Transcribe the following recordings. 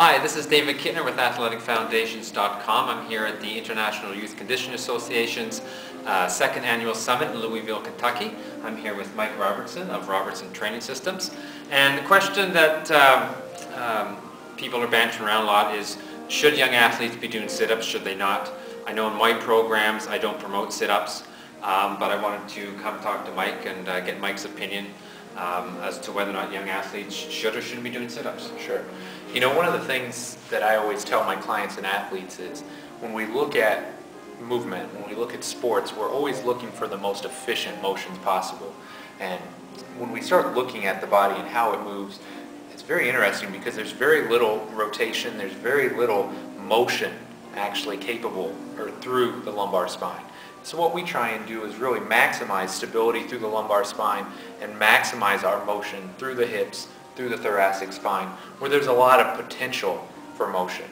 Hi, this is David Kittner with athleticfoundations.com. I'm here at the International Youth Conditioning Association's second annual summit in Louisville, Kentucky. I'm here with Mike Robertson of Robertson Training Systems. And the question that people are bantering around a lot is, should young athletes be doing sit-ups, should they not? I know in my programs I don't promote sit-ups, but I wanted to come talk to Mike and get Mike's opinion as to whether or not young athletes should or shouldn't be doing sit-ups. Sure. You know, one of the things that I always tell my clients and athletes is when we look at movement, when we look at sports, we're always looking for the most efficient motions possible. And when we start looking at the body and how it moves, it's very interesting because there's very little rotation, there's very little motion actually capable or through the lumbar spine. So what we try and do is really maximize stability through the lumbar spine and maximize our motion through the hips, through the thoracic spine, where there's a lot of potential for motion.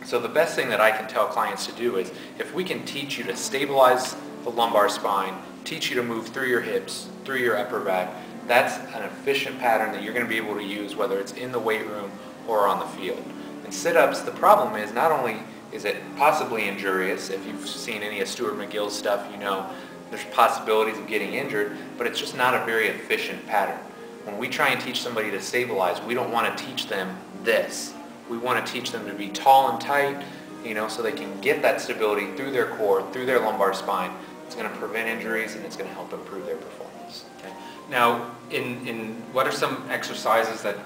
So the best thing that I can tell clients to do is, if we can teach you to stabilize the lumbar spine, teach you to move through your hips, through your upper back, that's an efficient pattern that you're going to be able to use whether it's in the weight room or on the field. In sit-ups, the problem is not only is it possibly injurious, if you've seen any of Stuart McGill's stuff, you know there's possibilities of getting injured, but it's just not a very efficient pattern. When we try and teach somebody to stabilize, we don't want to teach them this. We want to teach them to be tall and tight, you know, so they can get that stability through their core, through their lumbar spine. It's going to prevent injuries and it's going to help improve their performance. Okay. Now, in what are some exercises that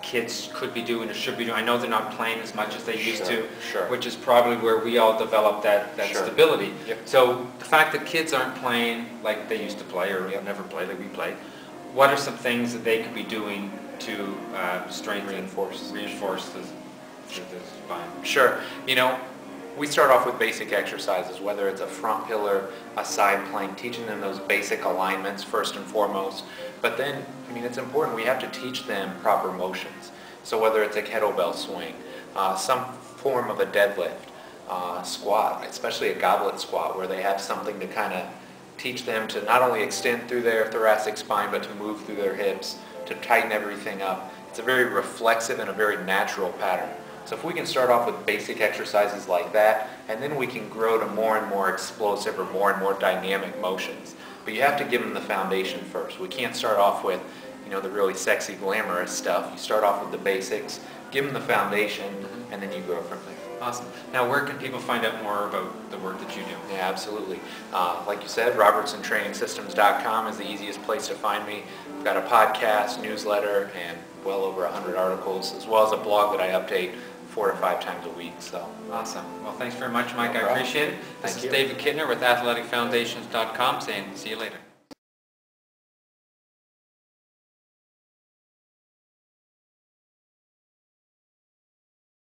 kids could be doing or should be doing? I know they're not playing as much as they used to, which is probably where we all developed that stability. Yep. So the fact that kids aren't playing like they used to play or never play like we played, what are some things that they could be doing to strengthen, reinforce the spine? Sure. You know, we start off with basic exercises, whether it's a front pillar, a side plank, teaching them those basic alignments first and foremost. But then, I mean, it's important, we have to teach them proper motions. So whether it's a kettlebell swing, some form of a deadlift, squat, especially a goblet squat, where they have something to kind of teach them to not only extend through their thoracic spine, but to move through their hips, to tighten everything up. It's a very reflexive and a very natural pattern. So if we can start off with basic exercises like that, and then we can grow to more and more explosive or more and more dynamic motions. But you have to give them the foundation first. We can't start off with, you know, the really sexy, glamorous stuff. You start off with the basics, give them the foundation, and then you grow from there. Awesome. Now, where can people find out more about the work that you do? Yeah, absolutely. Like you said, RobertsonTrainingSystems.com is the easiest place to find me. I've got a podcast, newsletter, and well over 100 articles, as well as a blog that I update 4 to 5 times a week. So awesome. Well, thanks very much, Mike. I appreciate it. This is David Kittner with athleticfoundations.com saying see you later.